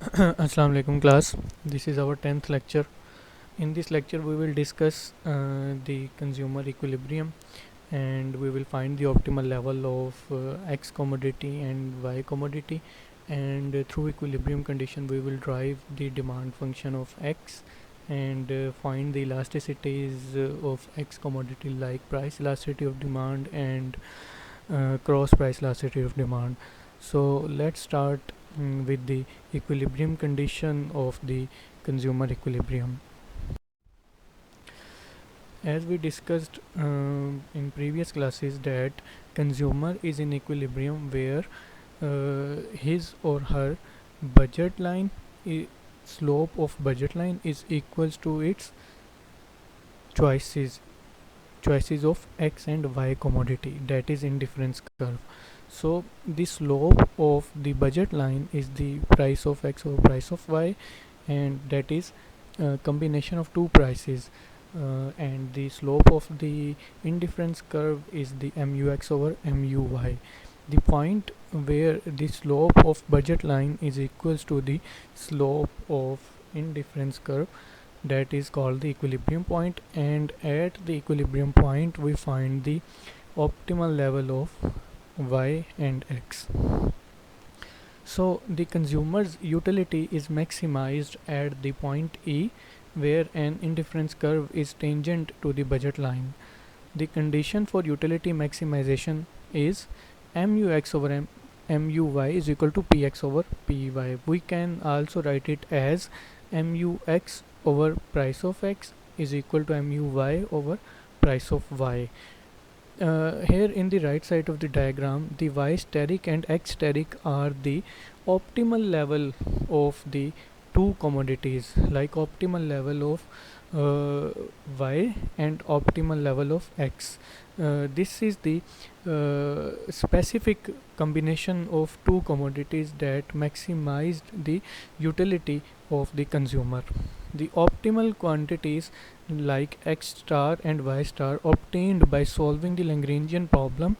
Assalamu alaikum class. This is our 10th lecture. In this lecture we will discuss the consumer equilibrium, and we will find the optimal level of X commodity and Y commodity, and through equilibrium condition we will drive the demand function of X and find the elasticities of X commodity like price elasticity of demand and cross price elasticity of demand. So let's start with the equilibrium condition of the consumer equilibrium. As we discussed in previous classes, that consumer is in equilibrium where his or her budget line slope of budget line is equals to its choices of X and Y commodity, that is indifference curve. So the slope of the budget line is the price of X over price of Y, and that is a combination of two prices. And the slope of the indifference curve is the MUX over MUY. The point where the slope of budget line is equals to the slope of indifference curve, that is called the equilibrium point, and at the equilibrium point we find the optimal level of Y and X. So the consumer's utility is maximized at the point E where an indifference curve is tangent to the budget line. The condition for utility maximization is MUX over MUY is equal to PX over PY. We can also write it as MUX over price of X is equal to MUY over price of Y. Here in the right side of the diagram, the Y steric and X steric are the optimal level of the two commodities, like optimal level of Y and optimal level of X. This is the specific combination of two commodities that maximized the utility of the consumer. The optimal quantities like X star and Y star obtained by solving the Lagrangian problem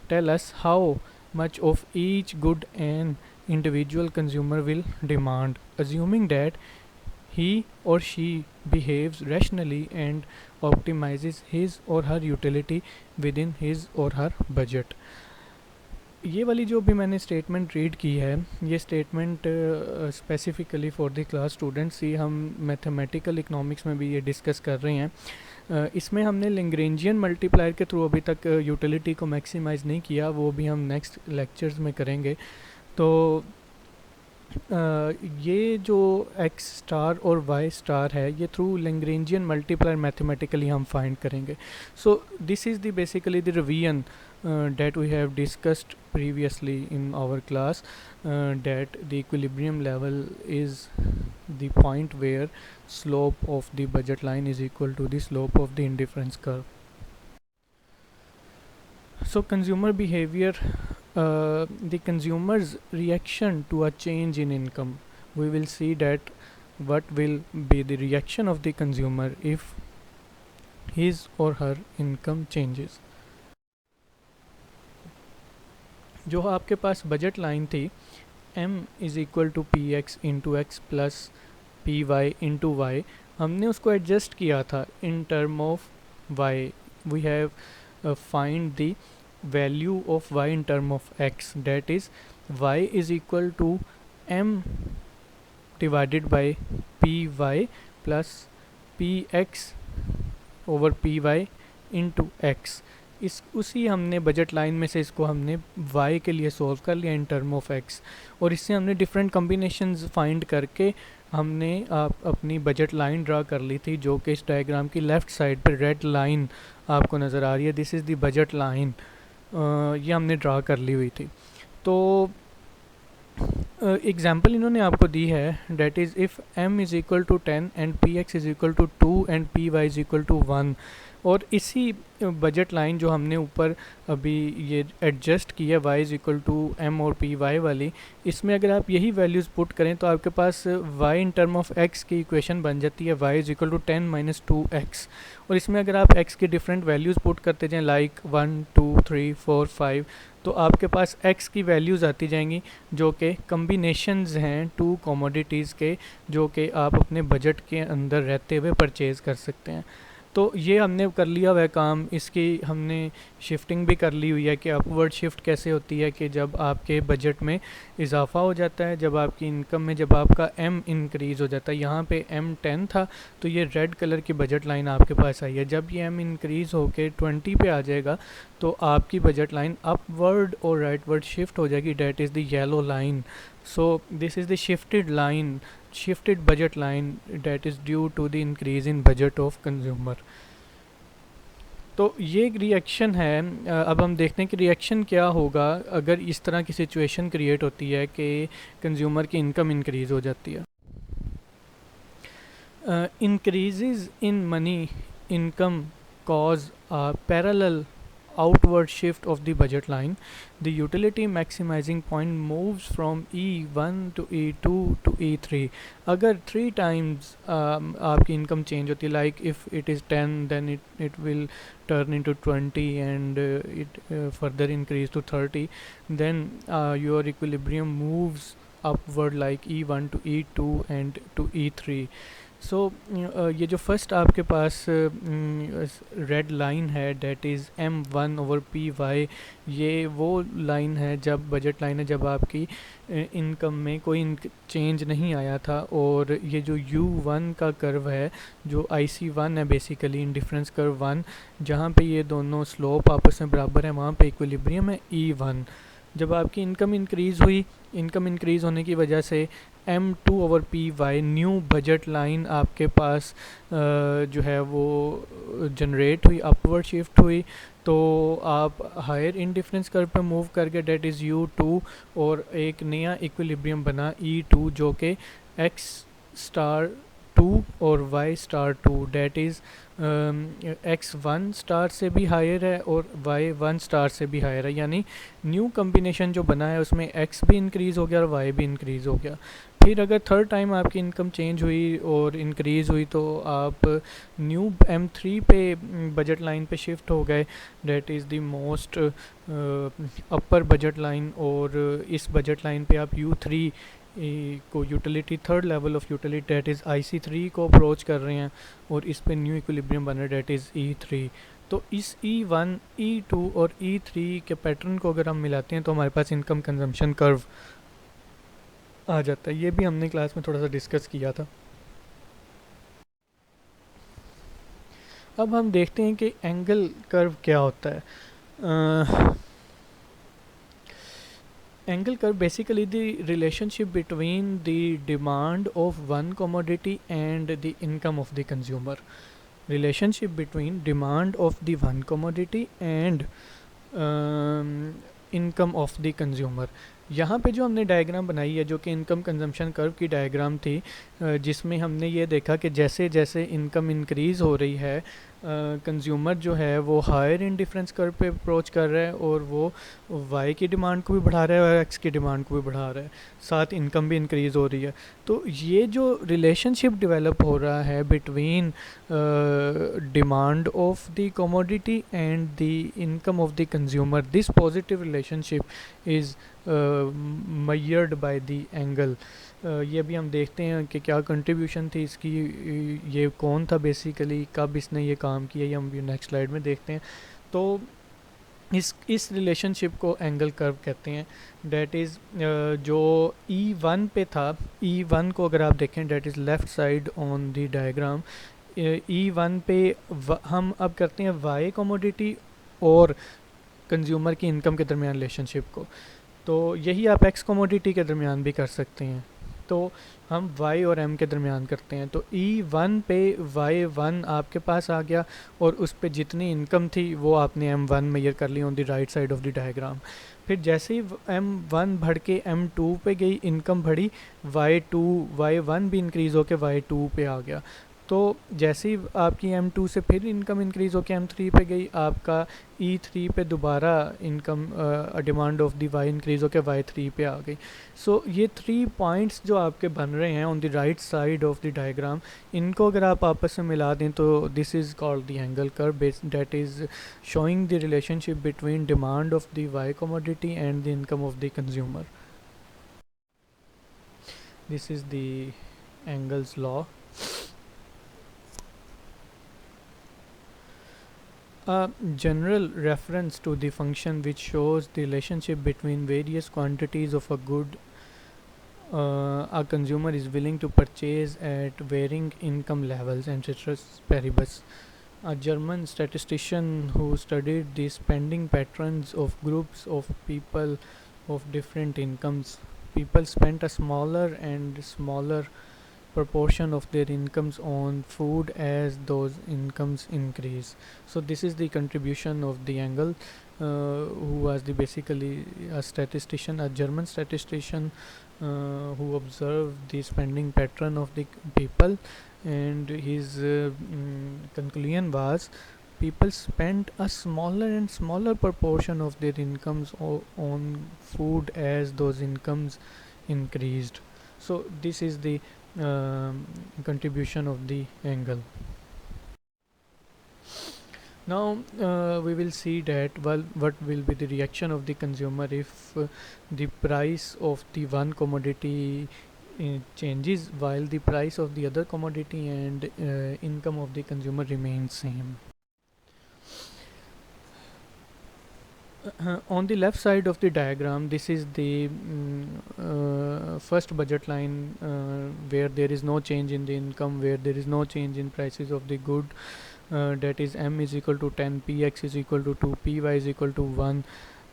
tell us how much of each good an individual consumer will demand, assuming that he or she behaves rationally and optimizes his or her utility within his or her budget. ये वाली जो भी मैंने statement read की है, ये statement specifically for the class students ही हम मैथमेटिकल इकोनॉमिक्स में भी ये डिस्कस कर रहे हैं. इसमें हमने लैग्रेंजियन मल्टीप्लायर के थ्रू अभी तक यूटिलिटी को मैक्सिमाइज़ नहीं किया, वो भी हम नेक्स्ट लेक्चर्स में करेंगे. तो ये जो एक्स स्टार और वाई स्टार है, ये थ्रू लैग्रेंजियन मल्टीप्लायर मैथमेटिकली हम फाइंड करेंगे. सो this is the basically the revision that we have discussed previously in our class, that the equilibrium level is the point where slope of the budget line is equal to the slope of the indifference curve. So consumer behavior, the consumer's reaction to a change in income, we will see that what will be the reaction of the consumer if his or her income changes. जो आपके पास budget line थी m is equal to P X into x plus P Y into Y, हमने उसको adjust किया था in term of y. We have find the value of y in term of x, that is y is equal to m divided by P Y plus P X over P Y into X. इस उसी हमने budget line में से इसको हमने y के लिए solve कर लिया इन टर्म ऑफ x, और इससे हमने डिफरेंट कम्बिनेशंस फाइंड करके हमने अपनी बजट लाइन ड्रा कर ली थी, जो कि इस डायग्राम की लेफ़्ट साइड पर रेड लाइन आपको नज़र आ रही है. This is the budget line, ये हमने ड्रा कर ली हुई थी. तो एग्जाम्पल इन्होंने आपको दी है, that is if m is equal to 10 and P X is equal to 2 and P Y is equal to 1. और इसी बजट लाइन जो हमने ऊपर अभी ये एडजस्ट की है y is equal to m और पी वाई वाली, इसमें अगर आप यही वैल्यूज़ पुट करें तो आपके पास y in term of x की इक्वेशन बन जाती है y is equal to 10 minus 2x. और इसमें अगर आप x की डिफरेंट वैल्यूज़ पुट करते जाएँ लाइक 1 2 3 4 5, तो आपके पास x की वैल्यूज़ आती जाएंगी जो कि कम्बिनेशंस हैं टू कमोडिटीज़ के, जो कि आप अपने बजट के अंदर रहते हुए परचेज़ कर सकते हैं। तो ये हमने कर लिया हुआ है काम, इसकी हमने शिफ्टिंग भी कर ली हुई है कि अपवर्ड शिफ्ट कैसे होती है कि जब आपके बजट में इजाफा हो जाता है, जब आपकी इनकम में जब आपका एम इंक्रीज़ हो जाता है। यहाँ पे एम 10 था तो ये रेड कलर की बजट लाइन आपके पास आई है। जब ये एम इंक्रीज़ होके 20 पे आ जाएगा तो आपकी बजट लाइन अपवर्ड और राइटवर्ड शिफ्ट हो जाएगी, that is the yellow line. So this is the shifted line, shifted budget line that is due to the increase in budget of consumer। तो ये एक रिएक्शन है। अब हम देखते हैं कि रिएक्शन क्या होगा अगर इस तरह की सिचुएशन क्रिएट होती है कि कंज्यूमर की इनकम इंक्रीज़ हो जाती है। Increases in money income cause a parallel outward shift of the budget line. The utility maximizing point moves from E1 to E2 to E3। अगर 3 times आपकी इनकम चेंज होती है, like if it is 10 then it will turn into 20 and it further increase to 30, then your equilibrium moves upward like E1 to E2 and to E3। सो ये जो first आपके पास red line है that is M1 over PY, ये वो line है जब budget line है जब आपकी इनकम में कोई चेंज नहीं आया था। और ये जो U1 का कर्व है जो IC1 है बेसिकली इंडिफरेंस कर्व 1, जहाँ पे ये दोनों स्लोप आपस में बराबर है वहाँ पे इक्विलिब्रियम है E1। जब आपकी इनकम इंक्रीज़ हुई, इनकम इंक्रीज़ होने की वजह से M2 over PY new budget line आपके पास जो है वो जनरेट हुई, अपवर्ड शिफ्ट हुई। तो आप हायर इंडिफरेंस कर्व पे मूव करके डेट इज़ U2 और एक नया इक्विलिब्रियम बना E2 जो कि X स्टार 2 और Y star 2 date is X 1 star से भी हायर है और Y 1 स्टार से भी हायर है। यानी न्यू कम्बिनेशन जो बना है उसमें X भी इंक्रीज़ हो गया और Y भी इंक्रीज़ हो गया। फिर अगर थर्ड टाइम आपकी इनकम चेंज हुई और इंक्रीज़ हुई तो आप न्यू M3 पे बजट लाइन पे शिफ्ट हो गए, that is the most upper budget line. और इस बजट लाइन पे आप U3 को utility third level of utility that is IC3 को अप्रोच कर रहे हैं और इस पे न्यू इक्विलिब्रियम बन रहा है डेट इज़ E3। तो इस E1, E2 और E3 के पैटर्न को अगर हम मिलाते हैं तो हमारे पास इनकम कंजम्पशन कर्व आ जाता है। ये भी हमने क्लास में थोड़ा सा डिस्कस किया था। अब हम देखते हैं कि एंगल कर्व क्या होता है। Angle curve basically the relationship between the demand of one commodity and the income of the consumer. Relationship between demand of the one commodity and income of the consumer. यहाँ पे जो हमने diagram बनाई है जो कि इनकम कंजम्पशन कर्व की diagram थी, जिसमें हमने ये देखा कि जैसे जैसे इनकम इंक्रीज़ हो रही है कंज्यूमर जो है वो हायर इंडिफरेंस कर्व पे अप्रोच कर रहा है और वो वाई की डिमांड को भी बढ़ा रहा है और एक्स की डिमांड को भी बढ़ा रहा है, साथ इनकम भी इंक्रीज़ हो रही है। तो ये जो रिलेशनशिप डेवलप हो रहा है between demand of the commodity and the income of the consumer, this positive relationship is measured by the angle। ये भी हम देखते हैं कि क्या कंट्रीब्यूशन थी इसकी, ये कौन था बेसिकली, कब इसने ये काम किया, ये हम नेक्स्ट स्लाइड में देखते हैं। तो इस रिलेशनशिप को एंगल कर्व कहते हैं। डेट इज़ जो E1 पे था, E1 को अगर आप देखें that is left side on the diagram, E1 पे हम अब करते हैं वाई कमोडिटी और कंज्यूमर की इनकम के दरमियान रिलेशनशिप को। तो यही आप एक्स कमोडिटी के दरमियान भी कर सकते हैं। तो हम y और m के दरमियान करते हैं। तो E1 पे y1 आपके पास आ गया और उस पे जितनी इनकम थी वो आपने M1 मेजर कर ली on the right side of the diagram. फिर जैसे ही M1 बढ़ के M2 पे गई, इनकम बढ़ी, y1 भी इंक्रीज़ होकर y2 पे आ गया। तो जैसे ही आपकी M2 से फिर इनकम इंक्रीज़ होकर M3 पे गई, आपका E3 पे दोबारा income demand of the Y increase होकर Y3 पे आ गई। सो ये 3 पॉइंट्स जो आपके बन रहे हैं on the right side of the diagram, इनको अगर आप आपस में मिला दें तो this is called the angle curve, that is showing the relationship between demand of the Y commodity and the income of the consumer. This is the Engel's law. A general reference to the function which shows the relationship between various quantities of a good a consumer is willing to purchase at varying income levels and ceteris paribus. A German statistician who studied the spending patterns of groups of people of different incomes. People spent a smaller and smaller proportion of their incomes on food as those incomes increase. So this is the contribution of the Engel, who was the basically a statistician, a German statistician, who observed the spending pattern of the people, and his conclusion was people spent a smaller and smaller proportion of their incomes on food as those incomes increased. So this is the contribution of the Engel. Now we will see that what will be the reaction of the consumer if the price of the one commodity changes while the price of the other commodity and income of the consumer remains same. On the left side of the diagram, this is the first budget line where there is no change in the income, where there is no change in prices of the good, that is m is equal to 10, px is equal to 2, py is equal to 1.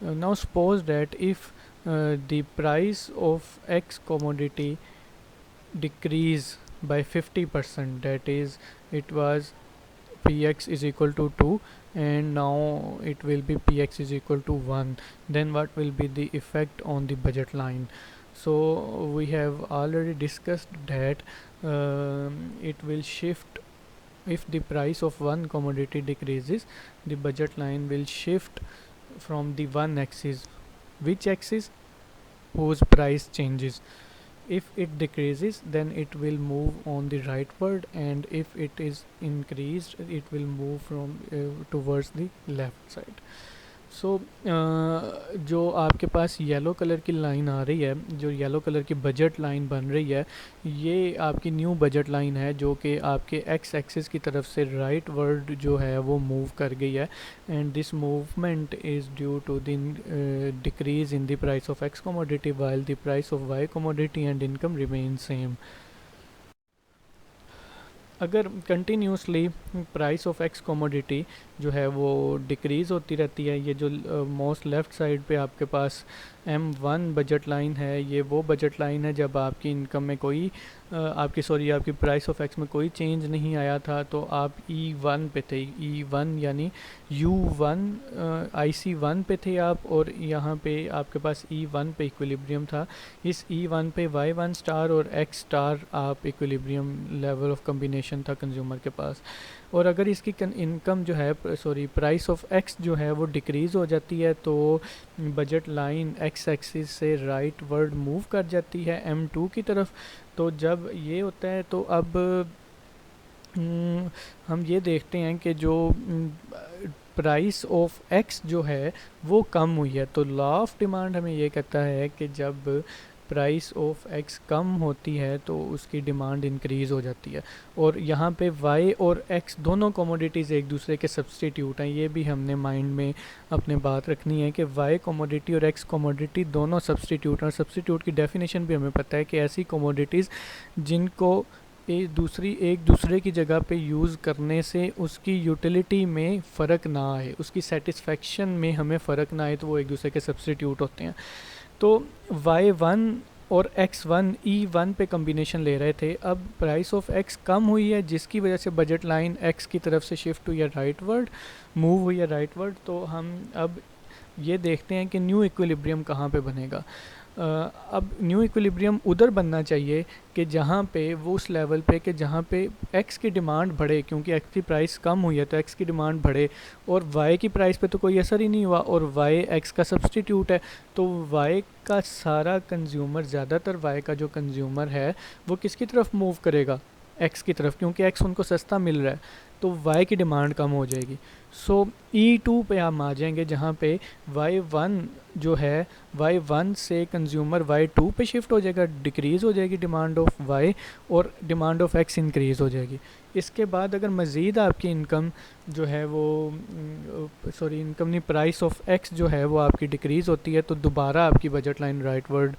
Now suppose that if the price of x commodity decrease by 50%, that is it was px is equal to 2 and now it will be px is equal to 1, then what will be the effect on the budget line? So we have already discussed that it will shift if the price of one commodity decreases, the budget line will shift from the one axis. Which axis? Whose price changes. If it decreases, then it will move on the rightward, and if it is increased, it will move from towards the left side. सो जो आपके पास yellow colour की line आ रही है, जो yellow colour की budget line बन रही है, ये आपकी न्यू बजट लाइन है जो कि आपके एक्स एक्सिस की तरफ से राइट वर्ड जो है वो मूव कर गई है, and this movement is due to the decrease in the price of X commodity while the price of Y commodity and income remain same. अगर continuously price of X commodity जो है वो डिक्रीज़ होती रहती है, ये जो मोस्ट लेफ़्ट साइड पे आपके पास M1 बजट लाइन है, ये वो बजट लाइन है जब आपकी इनकम में कोई आपकी प्राइस ऑफ एक्स में कोई चेंज नहीं आया था, तो आप E1 पे थे, E1 यानी U1 IC1 पे थे आप, और यहाँ पे आपके पास E1 पे इक्विलिब्रियम था. इस E1 पे Y1 स्टार और X स्टार आप इक्विलिब्रियम लेवल ऑफ कम्बिनेशन था कंज्यूमर के पास. और अगर इसकी इनकम जो है प्राइस ऑफ एक्स जो है वो डिक्रीज़ हो जाती है, तो बजट लाइन एक्स एक्सिस से राइट वर्ड मूव कर जाती है M2 की तरफ. तो जब ये होता है तो अब हम ये देखते हैं कि जो प्राइस ऑफ एक्स जो है वो कम हुई है. तो लॉ ऑफ डिमांड हमें ये कहता है कि जब प्राइस ऑफ एक्स कम होती है तो उसकी डिमांड इंक्रीज़ हो जाती है. और यहाँ पे वाई और एक्स दोनों कमोडिटीज़ एक दूसरे के सब्सटीट्यूट हैं, ये भी हमने माइंड में अपने बात रखनी है कि वाई कमोडिटी और एक्स कमोडिटी दोनों सब्सटीट्यूट हैं. और सब्सटीट्यूट की डेफिनेशन भी हमें पता है कि ऐसी कमोडिटीज़ जिनको एक दूसरे की जगह पे यूज़ करने से उसकी यूटिलिटी में फ़र्क ना आए, उसकी सेटिस्फेक्शन में हमें फ़र्क ना आए, तो वो एक दूसरे के सब्सटीट्यूट होते हैं. तो Y1 और X1 E1 पे कम्बिनेशन ले रहे थे. अब प्राइस ऑफ X कम हुई है जिसकी वजह से बजट लाइन X की तरफ से शिफ्ट हुई है राइटवर्ड, मूव हुई है राइटवर्ड. तो हम अब ये देखते हैं कि न्यू इक्विलिब्रियम कहाँ पे बनेगा. अब न्यू इक्विलिब्रियम उधर बनना चाहिए कि जहाँ पे वो उस लेवल पे कि जहाँ पे एक्स की डिमांड बढ़े, क्योंकि एक्स की प्राइस कम हुई है तो एक्स की डिमांड बढ़े, और वाई की प्राइस पे तो कोई असर ही नहीं हुआ, और वाई एक्स का सब्सटीट्यूट है, तो वाई का सारा कंज्यूमर, ज़्यादातर वाई का जो कंज्यूमर है वो किसकी तरफ मूव करेगा, एक्स की तरफ, क्योंकि एक्स उनको सस्ता मिल रहा है, तो वाई की डिमांड कम हो जाएगी। सो E2 पे हम आ जाएंगे जहाँ पे Y1 जो है, Y1 से कंज्यूमर Y2 पे शिफ्ट हो जाएगा, डिक्रीज़ हो जाएगी डिमांड ऑफ Y, और डिमांड ऑफ X इंक्रीज़ हो जाएगी। इसके बाद अगर मज़ीद आपकी इनकम जो है वो इनकम नहीं, प्राइस ऑफ X जो है वो आपकी डिक्रीज़ होती है, तो दोबारा आपकी बजट लाइन राइटवर्ड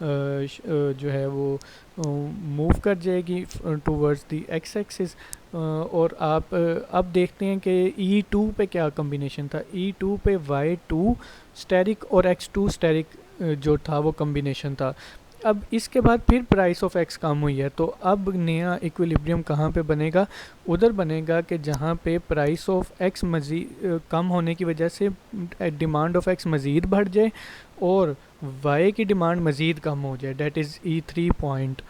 जो है वो मूव कर जाएगी टूवर्ड्स द एक्स एक्सिस। और आप अब देखते हैं कि E2 पे क्या कम्बिनेशन था। E2 पे Y2 स्टेरिक और X2 स्टेरिक जो था वो कम्बिनेशन था। अब इसके बाद फिर प्राइस ऑफ एक्स कम हुई है, तो अब नया इक्विलिब्रियम कहाँ पे बनेगा, उधर बनेगा कि जहाँ पे प्राइस ऑफ एक्स मज़ीद कम होने की वजह से डिमांड ऑफ एक्स मज़ीद बढ़ जाए और वाई की डिमांड मज़ीद कम हो जाए, डेट इज़ E3 पॉइंट।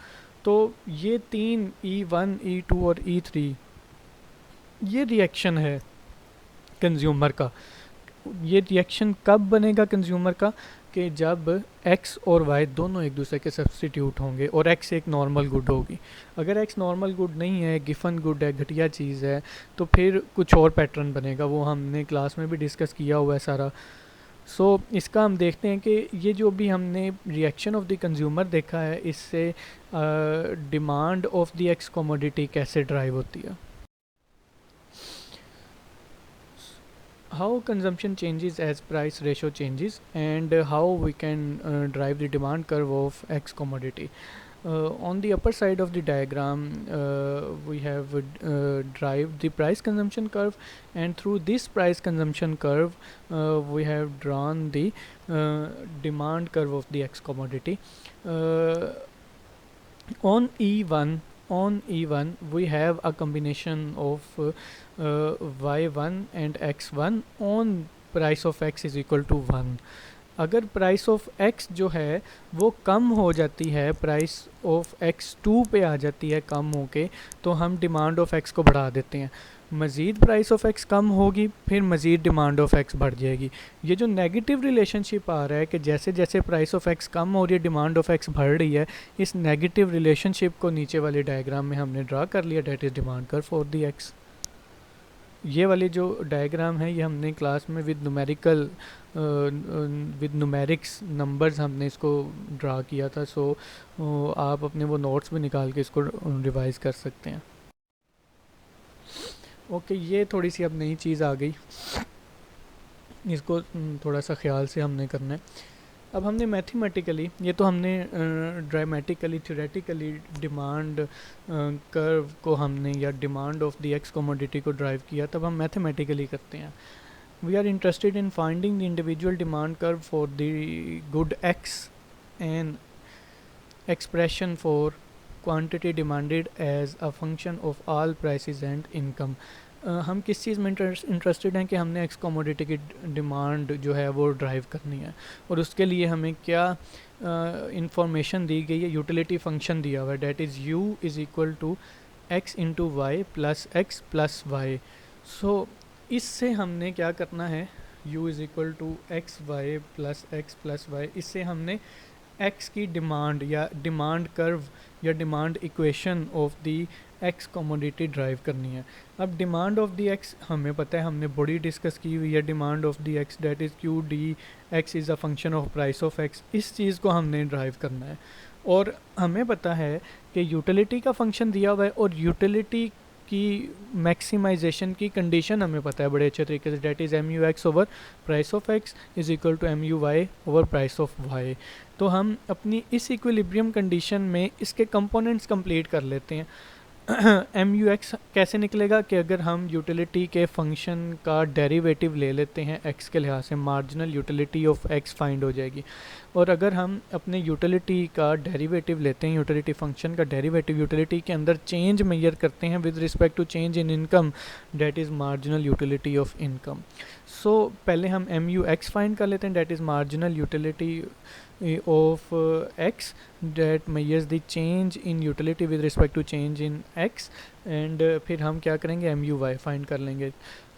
तो ये तीन E1, E2 और E3 ये रिएक्शन है कंज्यूमर का। ये रिएक्शन कब बनेगा कंज्यूमर का, कि जब x और y दोनों एक दूसरे के सब्सटीट्यूट होंगे और x एक नॉर्मल गुड होगी। अगर x नॉर्मल गुड नहीं है, गिफन गुड है, घटिया चीज़ है, तो फिर कुछ और पैटर्न बनेगा, वो हमने क्लास में भी डिस्कस किया हुआ है सारा। सो इसका हम देखते हैं कि ये जो भी हमने रिएक्शन ऑफ द कंज्यूमर देखा है, इससे demand of the X commodity कैसे ड्राइव होती है। How consumption changes as price ratio changes, and how we can drive the demand curve of X commodity. On the upper side of the diagram, we have drive the price consumption curve, and through this price consumption curve, we have drawn the demand curve of the X commodity. On E1 we have a combination of Y1 and X1 on price of X is equal to 1। अगर price of X जो है वो कम हो जाती है, price of X2 पे आ जाती है कम होके, तो हम डिमांड ऑफ X को बढ़ा देते हैं। मज़ीद प्राइस ऑफ X कम होगी, फिर मज़ीद डिमांड ऑफ X बढ़ जाएगी। ये जो नेगेटिव रिलेशनशिप आ रहा है कि जैसे जैसे प्राइस ऑफ X कम हो रही है, डिमांड ऑफ X बढ़ रही है, इस नेगेटिव रिलेशनशिप को नीचे वाले डायग्राम में हमने ड्रा कर लिया, date is demand curve for the X। ये वाली जो डायग्राम है ये हमने क्लास में विद न्यूमेरिक्स नंबर्स हमने इसको ड्रा किया था। सो आप अपने वो नोट्स भी निकाल के इसको रिवाइज कर सकते हैं। ओके, ये थोड़ी सी अब नई चीज़ आ गई, इसको थोड़ा सा ख्याल से हमने करना है। अब हमने मैथमेटिकली, ये तो हमने ड्रामेटिकली थ्योरेटिकली डिमांड कर्व को हमने या demand of the X commodity को ड्राइव किया, तब हम मैथमेटिकली करते हैं। We are interested in finding the individual demand curve for the good X and expression for quantity demanded as a function of all prices and income. हम किस चीज़ में interested हैं कि हमने एक्स कमोडिटी की डिमांड जो है वो ड्राइव करनी है, और उसके लिए हमें क्या इंफॉर्मेशन दी गई है, यूटिलिटी फंक्शन दिया हुआ है, that is u is equal to X into Y plus X plus Y. So इससे हमने क्या करना है, u is equal to X Y plus Y, इससे हमने x की डिमांड या डिमांड कर्व या demand equation of the X commodity derive करनी है। अब डिमांड ऑफ दी एक्स हमें पता है, हमने बड़ी डिस्कस की हुई है, demand of the ex that is Q D x is a function of price of x. इस चीज़ को हमने ड्राइव करना है, और हमें पता है कि यूटिलिटी का फंक्शन दिया हुआ है, और यूटिलिटी की मैक्सिमाइजेशन की कंडीशन हमें पता है बड़े अच्छे तरीके से, that is mu x over price of x is equal to mu y over price of y। तो हम अपनी इस इक्विलिब्रियम कंडीशन में इसके कंपोनेंट्स कंप्लीट कर लेते हैं। mu x कैसे निकलेगा कि अगर हम यूटिलिटी के फंक्शन का डेरिवेटिव ले लेते हैं x के लिहाज से, marginal utility of x find हो जाएगी। और अगर हम अपने यूटिलिटी का डेरिवेटिव लेते हैं, यूटिलिटी फंक्शन का डेरिवेटिव यूटिलिटी के अंदर चेंज मेजर करते हैं with respect to change in income, that is marginal utility of income. So पहले हम mu x फाइंड कर लेते हैं, that is marginal utility of x that measures the change in utility with respect to change in x, and फिर हम क्या करेंगे MUY find कर लेंगे.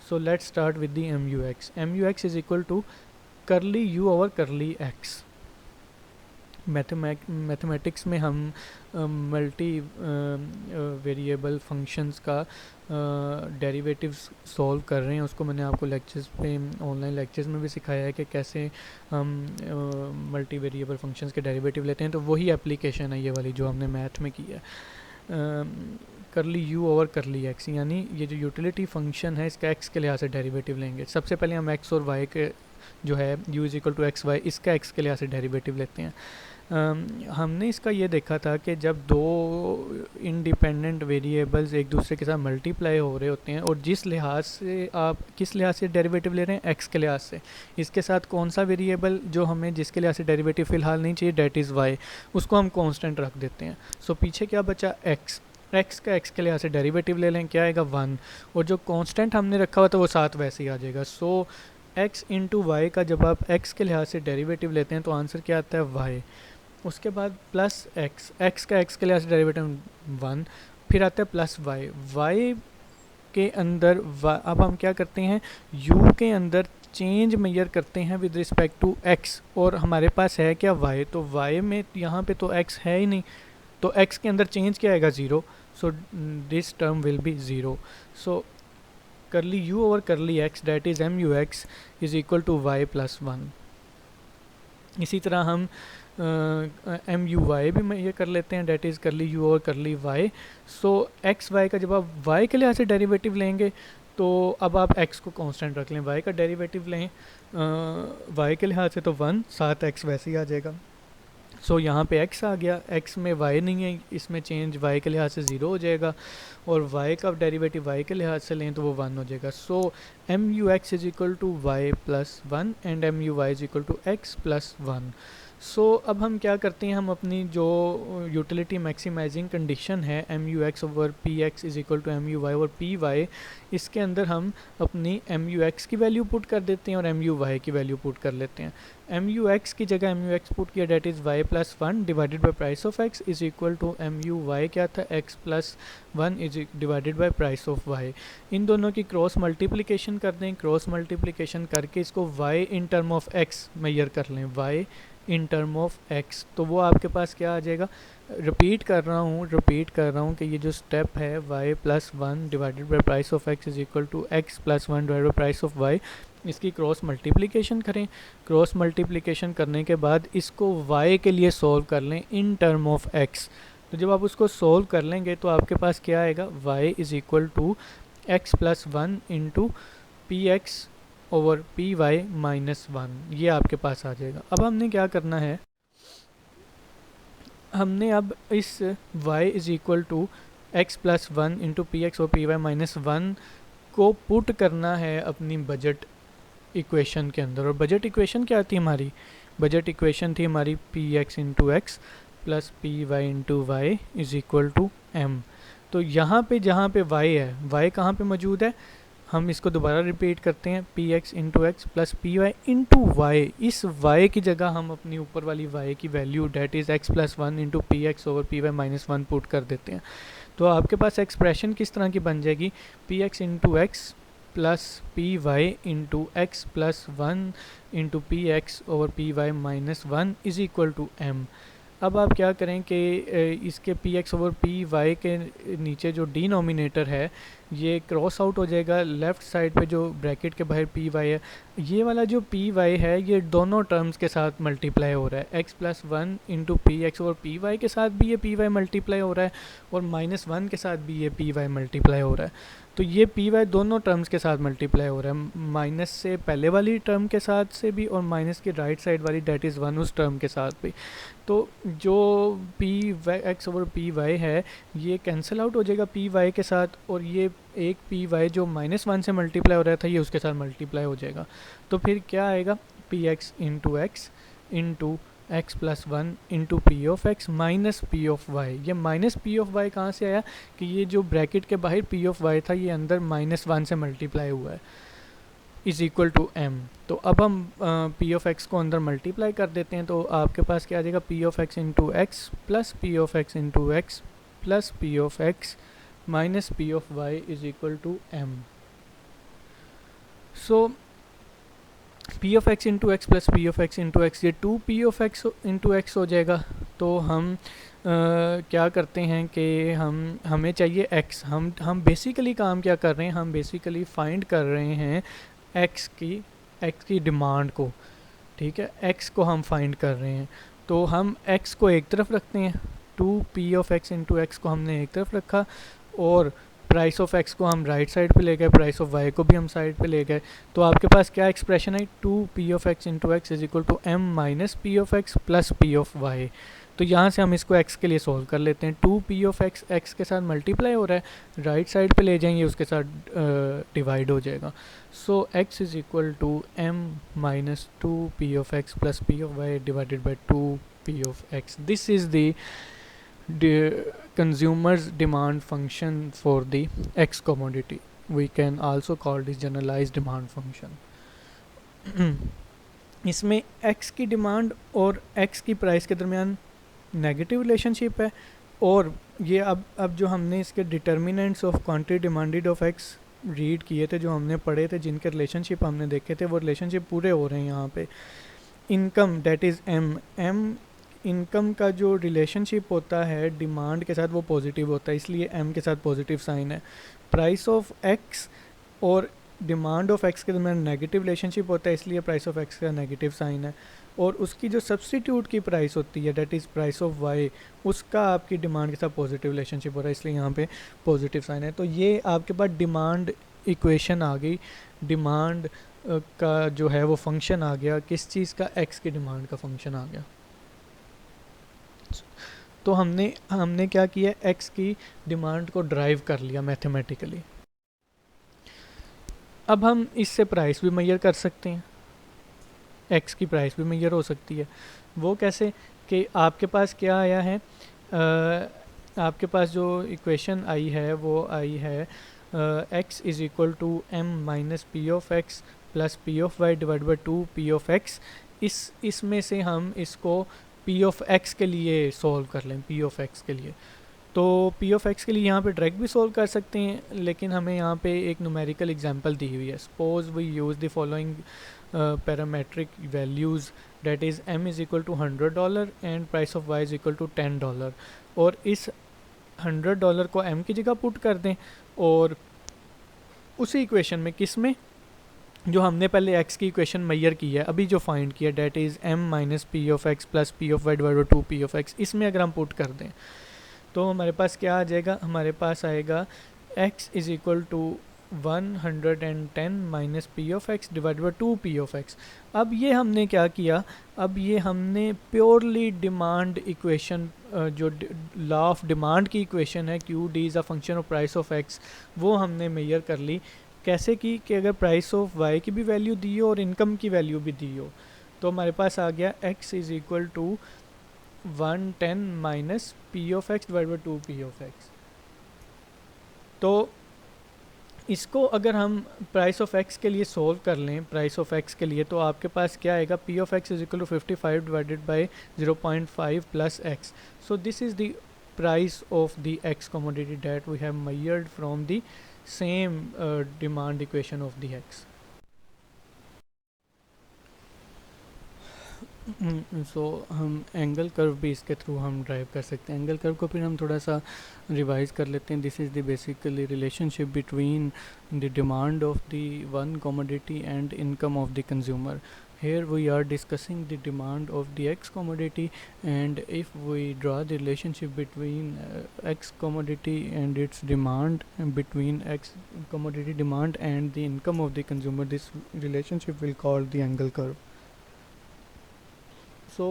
So let's start with the MUX. MUX is equal to curly u over curly x. Mathematics में हम multi variable functions का derivatives solve कर रहे हैं. उसको मैंने आपको लेक्चर्स पे, ऑनलाइन लेक्चर्स में भी सिखाया है कि कैसे हम मल्टी वेरिएबल फंक्शंस के डेरिवेटिव लेते हैं. तो वही एप्लीकेशन है ये वाली जो हमने मैथ में की है. करली यू ओवर करली एक्स, यानी ये जो यूटिलिटी फंक्शन है इसका एक्स के लिहाज से डेरिवेटिव लेंगे. सबसे पहले हम एक्स और वाई के जो है u is equal to X Y, इसका एक्स के लिहाज से डेरिवेटिव लेते हैं. हमने इसका ये देखा था कि जब दो इंडिपेंडेंट वेरिएबल्स एक दूसरे के साथ मल्टीप्लाई हो रहे होते हैं और जिस लिहाज से आप किस लिहाज से डेरिवेटिव ले रहे हैं, एक्स के लिहाज से, इसके साथ कौन सा वेरिएबल जो हमें जिसके लिहाज से डेरिवेटिव फ़िलहाल नहीं चाहिए, डेट इज़ वाई, उसको हम कांस्टेंट रख देते हैं. सो पीछे क्या बचा, एक्स. एक्स का एक्स के लिहाज से डेरिवेटिव ले लें, क्या आएगा 1, और जो कांस्टेंट हमने रखा हुआ था वो साथ वैसे ही आ जाएगा. सो x इंटू वाई का जब आप x के लिहाज से डेरिवेटिव लेते हैं तो आंसर क्या आता है y. उसके बाद प्लस x, x का x के लिहाज से डेरिवेटिव 1, फिर आता है प्लस y के अंदर अब हम क्या करते हैं, u के अंदर चेंज मेजर करते हैं विद रिस्पेक्ट टू x, और हमारे पास है क्या y. तो y में यहाँ पे तो x है ही नहीं, तो x के अंदर चेंज क्या आएगा 0. So this term will be 0. So curly u over curly x that is MUX is equal to y plus 1. इसी तरह हम MUY भी ये कर लेते हैं, that is curly u over curly y. so x y का जब आप y के लिहाज से डेरिवेटिव लेंगे तो अब आप x को कांस्टेंट रख लें, y का डेरिवेटिव लें y के लिहाज से तो 1, साथ x वैसे ही आ जाएगा. सो यहाँ पे x आ गया, x में y नहीं है, इसमें चेंज y के लिहाज से 0 हो जाएगा, और y का डेरिवेटिव y के लिहाज से लें तो वो 1 हो जाएगा. So MUX is equal to y plus 1 and MUY is equal to x plus 1. So अब हम क्या करते हैं, हम अपनी जो यूटिलिटी मैक्सिमाइजिंग कंडीशन है MUX over PX is equal to MUY over PY, इसके अंदर हम अपनी MUX की वैल्यू पुट कर देते हैं और MUY की वैल्यू पुट कर लेते हैं. MUX की जगह MUX पुट किया, that is y plus 1 divided by price of x is equal to MUY क्या था, x plus 1 is divided by price of y. इन दोनों की क्रॉस मल्टीप्लिकेशन कर दें, क्रॉस मल्टीप्लिकेशन करके इसको y in term of x measure कर लें, y in term of x, तो वो आपके पास क्या आ जाएगा. रिपीट कर रहा हूँ कि ये जो स्टेप है y plus 1 divided by price of x is equal to x plus 1 divided by price of y, इसकी क्रॉस मल्टीप्लिकेशन करें. क्रॉस मल्टीप्लिकेशन करने के बाद इसको y के लिए सॉल्व कर लें इन टर्म ऑफ x. तो जब आप उसको सॉल्व कर लेंगे तो आपके पास क्या आएगा, y is equal to x plus 1 into px over py minus 1, ये आपके पास आ जाएगा. अब हमने क्या करना है, हमने अब इस y is equal to x plus 1 into px और py माइनस 1 को पुट करना है अपनी बजट इक्वेशन के अंदर. और बजट इक्वेशन क्या थी हमारी, बजट इक्वेशन थी हमारी px into x plus py into Y is equal to m. तो यहाँ पे जहाँ पे y है, y कहाँ पे मौजूद है, हम इसको दोबारा रिपीट करते हैं, px into x plus py into Y. इस y की जगह हम अपनी ऊपर वाली y की value date is x plus 1 into px over py minus 1 put कर देते हैं. तो आपके पास एक्सप्रेशन किस तरह की बन जाएगी, px into x plus py into x plus 1 into px over py minus 1 is equal to m. अब आप क्या करें कि इसके px ओवर py के नीचे जो डिनोमिनेटर है ये क्रॉस आउट हो जाएगा, लेफ़्ट साइड पे जो ब्रैकेट के बाहर py है, ये वाला जो py है ये दोनों टर्म्स के साथ मल्टीप्लाई हो रहा है. x plus 1 into px over py के साथ भी ये py मल्टीप्लाई हो रहा है और माइनस 1 के साथ भी ये py मल्टीप्लाई हो रहा है. तो ये py दोनों टर्म्स के साथ मल्टीप्लाई हो रहा है, माइनस से पहले वाली टर्म के साथ से भी और माइनस की राइट साइड वाली डेट इज़ 1 उस टर्म के साथ भी. तो जो px ओवर py है ये कैंसिल आउट हो जाएगा py के साथ, और ये एक py जो माइनस 1 से मल्टीप्लाई हो रहा था ये उसके साथ मल्टीप्लाई हो जाएगा. तो फिर क्या आएगा, px into x into x plus 1 into p of x minus P of y. ये माइनस पी ऑफ वाई कहाँ से आया कि ये जो ब्रैकेट के बाहर पी ऑफ वाई था ये अंदर माइनस 1 से मल्टीप्लाई हुआ है. Is equal to m. तो अब हम पी ऑफ एक्स को अंदर मल्टीप्लाई कर देते हैं, तो आपके पास क्या आ जाएगा, P of x into x plus P of x into x plus P of x minus P of Y is equal to M. So P of x into x plus P of x into X, ये two P of x into X हो जाएगा। तो हम क्या करते हैं कि हमें चाहिए x, हम बेसिकली काम क्या कर रहे हैं, हम बेसिकली फाइंड कर रहे हैं x की डिमांड को, ठीक है, x को हम फाइंड कर रहे हैं। तो हम x को एक तरफ रखते हैं, two P of x into x को हमने एक तरफ रखा, और प्राइस ऑफ x को हम राइट साइड पे ले गए, प्राइस ऑफ y को भी हम साइड पे ले गए। तो आपके पास क्या एक्सप्रेशन है, two P of x into x is equal to m minus P of x plus P of y. तो यहाँ से हम इसको x के लिए सॉल्व कर लेते हैं। Two P of x x के साथ मल्टीप्लाई हो रहा है, राइट साइड पे ले जाएंगे, उसके साथ डिवाइड हो जाएगा। So x is equal to m minus two P of x plus P of y divided by two P of x. This is the consumer's demand function for the x commodity. We can also call this generalized demand function. इसमें x की demand और x की price के दरमियान negative relationship है, और ये अब जो हमने इसके determinants of quantity demanded of x read किए थे, जो हमने पढ़े थे, जिनके रिलेशनशिप हमने देखे थे, वो रिलेशनशिप पूरे हो रहे हैं यहाँ पे। Income that is m income का जो रिलेशनशिप होता है डिमांड के साथ वो पॉजिटिव होता है, इसलिए m के साथ पॉजिटिव साइन है। प्राइस ऑफ x और डिमांड ऑफ x के दरमियान नेगेटिव रिलेशनशिप होता है, इसलिए प्राइस ऑफ x का नेगेटिव साइन है। और उसकी जो सब्सटीट्यूट की प्राइस होती है that is price of y, उसका आपकी डिमांड के साथ पॉजिटिव रिलेशनशिप हो रहा है, इसलिए यहाँ पे पॉजिटिव साइन है। तो ये आपके पास डिमांड इक्वेशन आ गई, डिमांड का जो है वो फंक्शन आ गया, किस चीज़ का, x की डिमांड का फंक्शन आ गया। तो हमने क्या किया, x की डिमांड को ड्राइव कर लिया मैथमेटिकली। अब हम इससे प्राइस भी मेजर कर सकते हैं, x की प्राइस भी मेजर हो सकती है। वो कैसे कि आपके पास क्या आया है, आपके पास जो इक्वेशन आई है वो आई है x is equal to m minus P of x plus P of y divide by two P of x. इसमें से हम इसको पी ऑफ एक्स के लिए सॉल्व कर लें, पी ऑफ एक्स के लिए। तो पी ऑफ एक्स के लिए यहाँ पे डायरेक्ट भी सॉल्व कर सकते हैं, लेकिन हमें यहाँ पे एक न्यूमेरिकल एग्जांपल दी हुई है। Suppose we use the following parametric values that is m is equal to $100 and price of y is equal to $10, और इस $100 को m की जगह पुट कर दें, और उसी इक्वेशन में किस में, जो हमने पहले x की इक्वेशन मेजर की है, अभी जो फाइंड किया that is m minus P of x plus P of y divide by two P of x, इसमें अगर हम पुट कर दें तो हमारे पास क्या आ जाएगा, हमारे पास आएगा x is equal to 110 minus P of x divide by two P of x. अब ये हमने क्या किया, अब ये हमने प्योरली डिमांड इक्वेशन, जो लॉ ऑफ डिमांड की इक्वेशन है, Q D is a function of price of x, वो हमने मेजर कर ली। कैसे की कि अगर प्राइस ऑफ वाई की भी वैल्यू दी हो और इनकम की वैल्यू भी दी हो, तो हमारे पास आ गया x is equal to 110 minus P of x divide by two P of x. तो इसको अगर हम प्राइस ऑफ एक्स के लिए सोल्व कर लें, प्राइस ऑफ एक्स के लिए, तो आपके पास क्या आएगा, P of x is equal to 55 divided by 0.5 plus X. So this is the price of the X commodity that we have measured from the same demand equation of the X. सो हम Engel curve भी इसके through हम drive कर सकते हैं। Angle curve को फिर हम थोड़ा सा रिवाइज कर लेते हैं। This is the basically relationship between the demand of the one commodity and income of the consumer. Here we are discussing the demand of the X commodity, and if we draw the relationship between X commodity and its demand, and between X commodity demand and the income of the consumer, this relationship will call the angle curve. So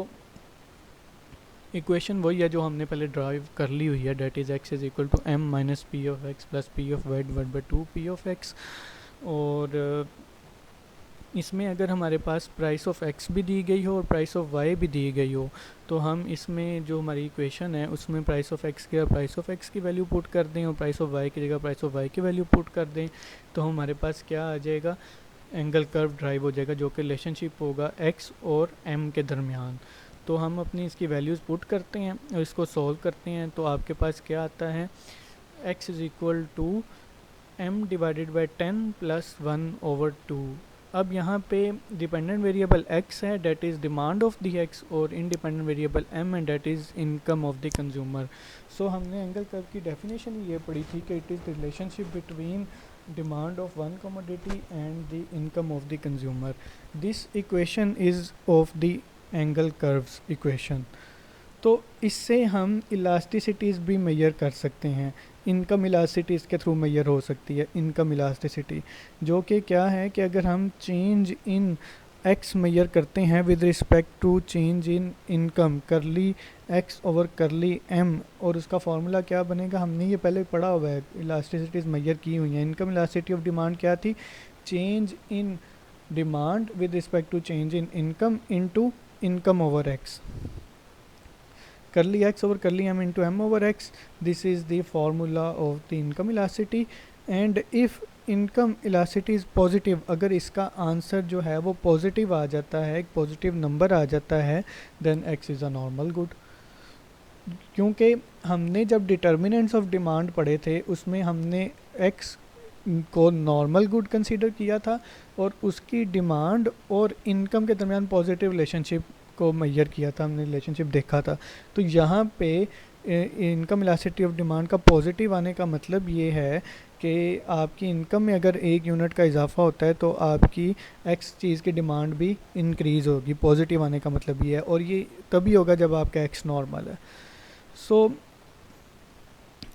equation वही है जो हमने पहले drive कर ली हुई है, that is x is equal to m minus P of x plus P of y divide by two P of x. और इसमें अगर हमारे पास प्राइस ऑफ x भी दी गई हो और प्राइस ऑफ y भी दी गई हो, तो हम इसमें जो हमारी इक्वेशन है उसमें प्राइस ऑफ x की प्राइस ऑफ x की वैल्यू पुट कर दें और प्राइस ऑफ y की जगह प्राइस ऑफ y की वैल्यू पुट कर दें, तो हमारे पास क्या आ जाएगा, एंगल कर्व ड्राइव हो जाएगा, जो कि रिलेशनशिप होगा x और m के दरमियान। तो हम अपनी इसकी वैल्यूज़ पुट करते हैं और इसको सॉल्व करते हैं, तो आपके पास क्या आता है, x is equal to m divided by 10 plus 1/2। अब यहाँ पे डिपेंडेंट वेरिएबल x है, that is demand of the x, और independent variable m and that is income of the consumer. So हमने एंगल कर्व की डेफिनेशन ये पढ़ी थी कि it is the relationship between demand of one commodity and the income of the consumer. This equation is of the angle curves equation. तो इससे हम इलास्टिसिटीज़ भी मेजर कर सकते हैं, इनकम इलास्टिसिटी इसके थ्रू मेजर हो सकती है, इनकम इलास्टिसिटी, जो कि क्या है कि अगर हम चेंज इन एक्स मेजर करते हैं with respect to change in income curly x over curly m, और उसका फार्मूला क्या बनेगा, हमने ये पहले पढ़ा हुआ है, इलास्टिसिटीज़ मेजर की हुई हैं। इनकम इलास्टिसिटी ऑफ डिमांड क्या थी, change in demand with respect to change in income into income over x, curly x over curly m into m over x. This is the formula of the income elasticity. And if income elasticity is positive, अगर इसका answer जो है वो positive आ जाता है, एक positive number आ जाता है, then x is a normal good. क्योंकि हमने जब डिटर्मिनेंट्स ऑफ डिमांड पढ़े थे उसमें हमने x को नॉर्मल गुड कंसीडर किया था और उसकी डिमांड और इनकम के दरमियान पॉजिटिव रिलेशनशिप को मेजर किया था, हमने रिलेशनशिप देखा था। तो यहाँ पे इनकम इलास्टिसिटी ऑफ डिमांड का पॉजिटिव आने का मतलब ये है कि आपकी इनकम में अगर 1 यूनिट का इजाफा होता है तो आपकी एक्स चीज़ की डिमांड भी इंक्रीज़ होगी। पॉजिटिव आने का मतलब ये है, और ये तभी होगा जब आपका एक्स नॉर्मल है। सो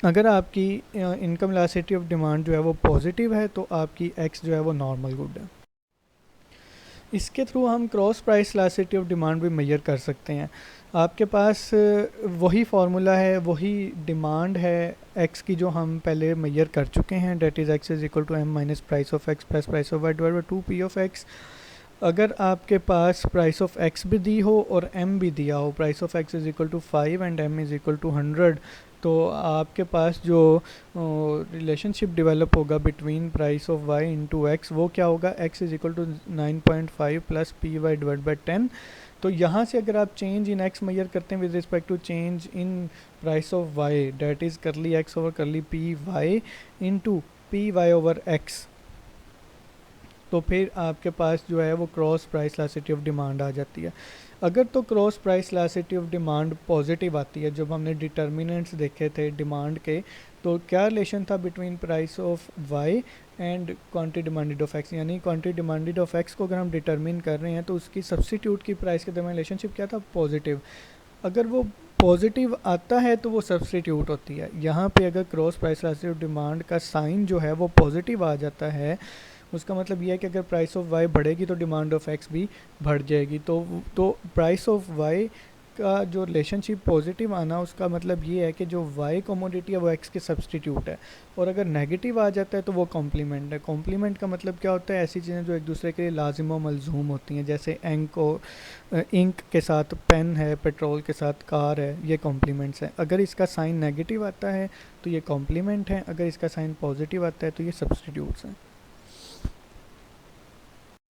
अगर आपकी इनकम इलास्टिसिटी ऑफ डिमांड जो है वो पॉजिटिव है तो आपकी एक्स जो है वो नॉर्मल गुड है। इसके थ्रू हम cross price elasticity of demand भी मेजर कर सकते हैं। आपके पास वही फार्मूला है, वही डिमांड है एक्स की जो हम पहले मेजर कर चुके हैं, that is x is equal to m minus price of x plus price of y divide by 2p of x. अगर आपके पास प्राइस ऑफ एक्स भी दी हो और एम भी दिया हो, price of x is equal to 5 and m is equal to 100, तो आपके पास जो रिलेशनशिप डेवलप होगा between price of y into x, वो क्या होगा, x is equal to 9.5 plus P y divide by 10। तो यहाँ से अगर आप चेंज इन एक्स मेजर करते हैं with respect to change in price of Y, that is curly x over curly P Y into P Y over X, तो फिर आपके पास जो है वो cross price elasticity of demand आ जाती है। अगर तो cross price elasticity of demand positive आती है, जब हमने डिटर्मिनेंट्स देखे थे डिमांड के, तो क्या रिलेशन था between price of y and quantity demanded of x, यानी क्वांटिटी डिमांडेड ऑफ एक्स को अगर हम डिटर्मिन कर रहे हैं तो उसकी सब्स्टिट्यूट की प्राइस के दरमियान रिलेशनशिप क्या था, पॉजिटिव। अगर वो पॉजिटिव आता है तो वो सब्स्टिट्यूट होती है। यहाँ पे अगर cross price elasticity of demand का साइन जो है वो पॉजिटिव आ जाता है, उसका मतलब ये है कि अगर प्राइस ऑफ वाई बढ़ेगी तो डिमांड ऑफ एक्स भी बढ़ जाएगी। तो प्राइस ऑफ वाई का जो रिलेशनशिप पॉजिटिव आना, उसका मतलब ये है कि जो वाई कमोडिटी है वो एक्स के सब्स्टिट्यूट है, और अगर नेगेटिव आ जाता है तो वो कॉम्प्लीमेंट है। कॉम्प्लीमेंट का मतलब क्या होता है, ऐसी चीज़ें जो एक दूसरे के लिए लाजिम व मलजूम होती हैं, जैसे इंक के साथ पेन है, पेट्रोल के साथ कार है, ये कॉम्प्लीमेंट्स हैं। अगर इसका साइन नेगेटिव आता है तो ये कॉम्प्लीमेंट है, अगर इसका साइन पॉजिटिव आता है तो ये सब्स्टिट्यूट्स हैं।